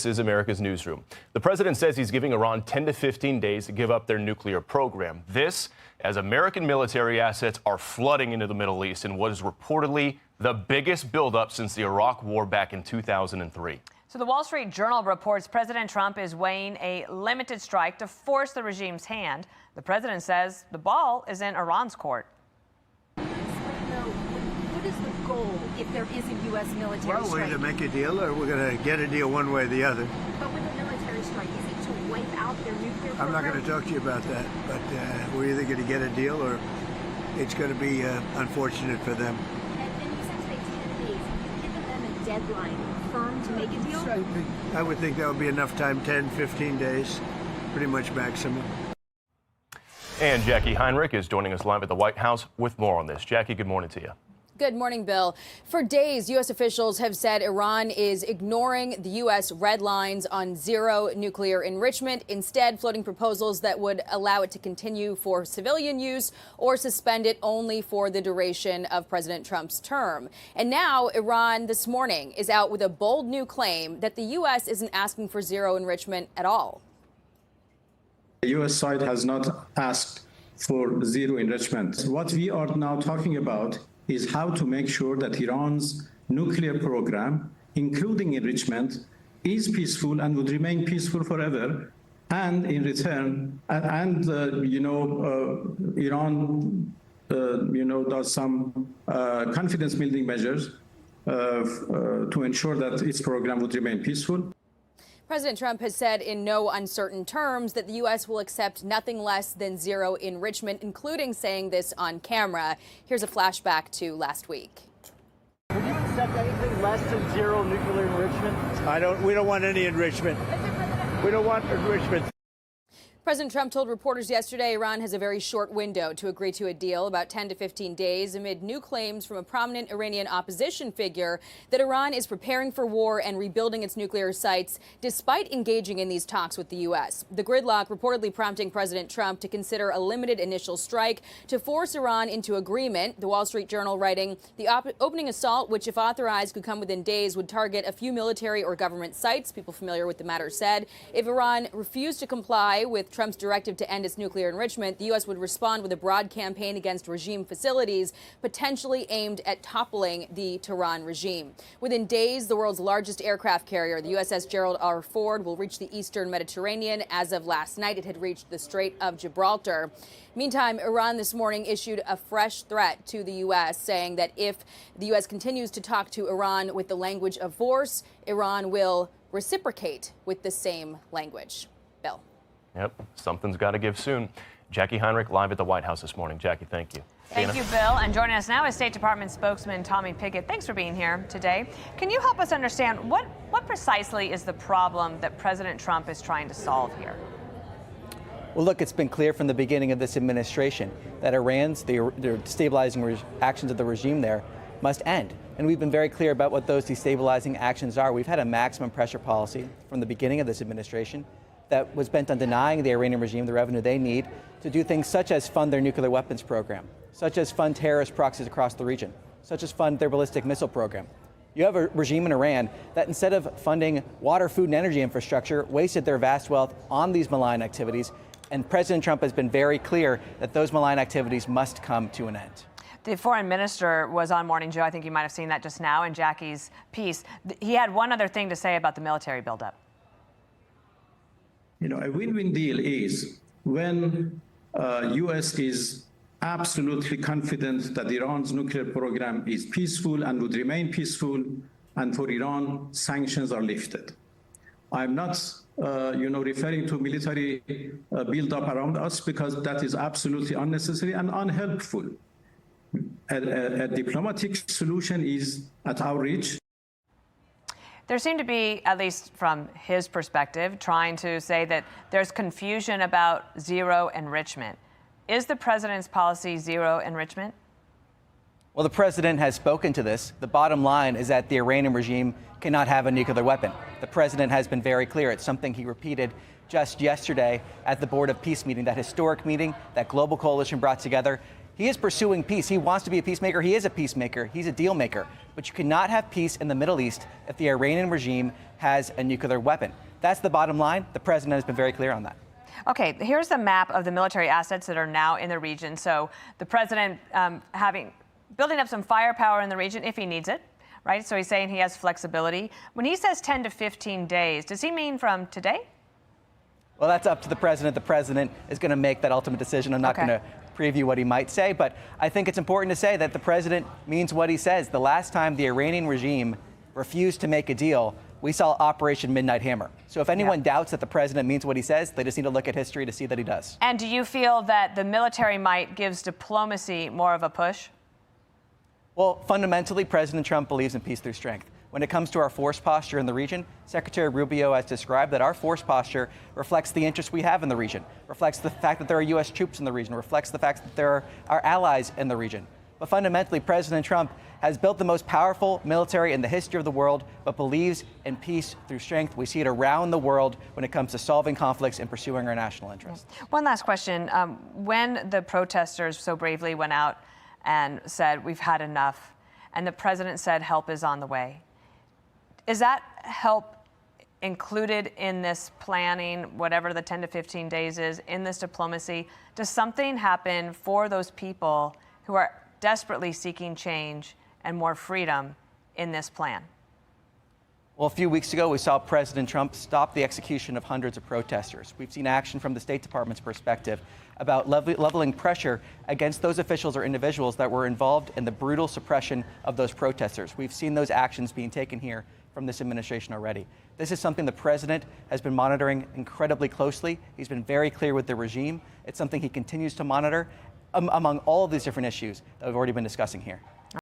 This is America's Newsroom. The president says he's giving Iran 10 to 15 days to give up their nuclear program. This, as American military assets are flooding into the Middle East in what is reportedly the biggest buildup since the Iraq War back in 2003. So the Wall Street Journal reports President Trump is weighing a limited strike to force the regime's hand. The president says the ball is in Iran's court. What is the goal if there is a U.S. military strike? Well, we're going to make a deal, or we're going to get a deal one way or the other. But with a military strike, is it to wipe out their nuclear program? I'm not going to talk to you about that, but we're either going to get a deal or it's going to be unfortunate for them. And you said today 10 days. Have you given them a deadline firm to make a deal? I would think that would be enough time, 10, 15 days, pretty much maximum. And Jackie Heinrich is joining us live at the White House with more on this. Jackie, good morning to you. Good morning, Bill. For days, U.S. officials have said Iran is ignoring the U.S. red lines on zero nuclear enrichment, instead floating proposals that would allow it to continue for civilian use or suspend it only for the duration of President Trump's term. And now Iran this morning is out with a bold new claim that the U.S. isn't asking for zero enrichment at all. The U.S. side has not asked for zero enrichment. What we are now talking about is how to make sure that Iran's nuclear program, including enrichment, is peaceful and would remain peaceful forever. And in return, Iran, does some confidence-building measures to ensure that its program would remain peaceful. President Trump has said in no uncertain terms that the U.S. will accept nothing less than zero enrichment, including saying this on camera. Here's a flashback to last week. Would you accept anything less than zero nuclear enrichment? We don't want any enrichment. We don't want enrichment. President Trump told reporters yesterday Iran has a very short window to agree to a deal, about 10 to 15 days, amid new claims from a prominent Iranian opposition figure that Iran is preparing for war and rebuilding its nuclear sites despite engaging in these talks with the U.S. The gridlock reportedly prompting President Trump to consider a limited initial strike to force Iran into agreement. The Wall Street Journal writing, the opening assault, which if authorized could come within days, would target a few military or government sites. People familiar with the matter said if Iran refused to comply with Trump's directive to end its nuclear enrichment, the U.S. would respond with a broad campaign against regime facilities, potentially aimed at toppling the Tehran regime. Within days, the world's largest aircraft carrier, the USS Gerald R. Ford, will reach the eastern Mediterranean. As of last night, it had reached the Strait of Gibraltar. Meantime, Iran this morning issued a fresh threat to the U.S., saying that if the U.S. continues to talk to Iran with the language of force, Iran will reciprocate with the same language. Bill. Yep, something's got to give soon. Jackie Heinrich live at the White House this morning. Jackie, thank you. Thank you, Bill. And joining us now is State Department spokesman Tommy Pickett. Thanks for being here today. Can you help us understand what precisely is the problem that President Trump is trying to solve here? Well, look, it's been clear from the beginning of this administration that Iran's the destabilizing actions of the regime there must end. And we've been very clear about what those destabilizing actions are. We've had a maximum pressure policy from the beginning of this administration that was bent on denying the Iranian regime the revenue they need to do things such as fund their nuclear weapons program, such as fund terrorist proxies across the region, such as fund their ballistic missile program. You have a regime in Iran that instead of funding water, food, and energy infrastructure, wasted their vast wealth on these malign activities. And President Trump has been very clear that those malign activities must come to an end. The foreign minister was on Morning Joe. I think you might have seen that just now in Jackie's piece. He had one other thing to say about the military buildup. A win-win deal is when U.S. is absolutely confident that Iran's nuclear program is peaceful and would remain peaceful, and for Iran, sanctions are lifted. I'm not, referring to military build-up around us because that is absolutely unnecessary and unhelpful. A diplomatic solution is at our reach. There seemed to be, at least from his perspective, trying to say that there's confusion about zero enrichment. Is the president's policy zero enrichment? Well, the president has spoken to this. The bottom line is that the Iranian regime cannot have a nuclear weapon. The president has been very clear. It's something he repeated just yesterday at the Board of Peace meeting, that historic meeting that global coalition brought together. He is pursuing peace. He wants to be a peacemaker. He is a peacemaker. He's a deal maker. But you cannot have peace in the Middle East if the Iranian regime has a nuclear weapon. That's the bottom line. The president has been very clear on that. Okay, here's the map of the military assets that are now in the region. So the president building up some firepower in the region if he needs it, right? So he's saying he has flexibility. When he says 10 to 15 days, does he mean from today? Well, that's up to the president. The president is going to make that ultimate decision. I'm not going to preview what he might say, but I think it's important to say that the president means what he says. The last time the Iranian regime refused to make a deal, we saw Operation Midnight Hammer. So if anyone doubts that the president means what he says, they just need to look at history to see that he does. And do you feel that the military might gives diplomacy more of a push? Well, fundamentally, President Trump believes in peace through strength. When it comes to our force posture in the region, Secretary Rubio has described that our force posture reflects the interests we have in the region, reflects the fact that there are U.S. troops in the region, reflects the fact that there are allies in the region. But fundamentally, President Trump has built the most powerful military in the history of the world, but believes in peace through strength. We see it around the world when it comes to solving conflicts and pursuing our national interests. One last question. When the protesters so bravely went out and said, we've had enough, and the president said help is on the way, is that help included in this planning, whatever the 10 to 15 days is, in this diplomacy? Does something happen for those people who are desperately seeking change and more freedom in this plan? Well, a few weeks ago, we saw President Trump stop the execution of hundreds of protesters. We've seen action from the State Department's perspective about leveling pressure against those officials or individuals that were involved in the brutal suppression of those protesters. We've seen those actions being taken here from this administration already. This is something the president has been monitoring incredibly closely. He's been very clear with the regime. It's something he continues to monitor among all of these different issues that we've already been discussing here.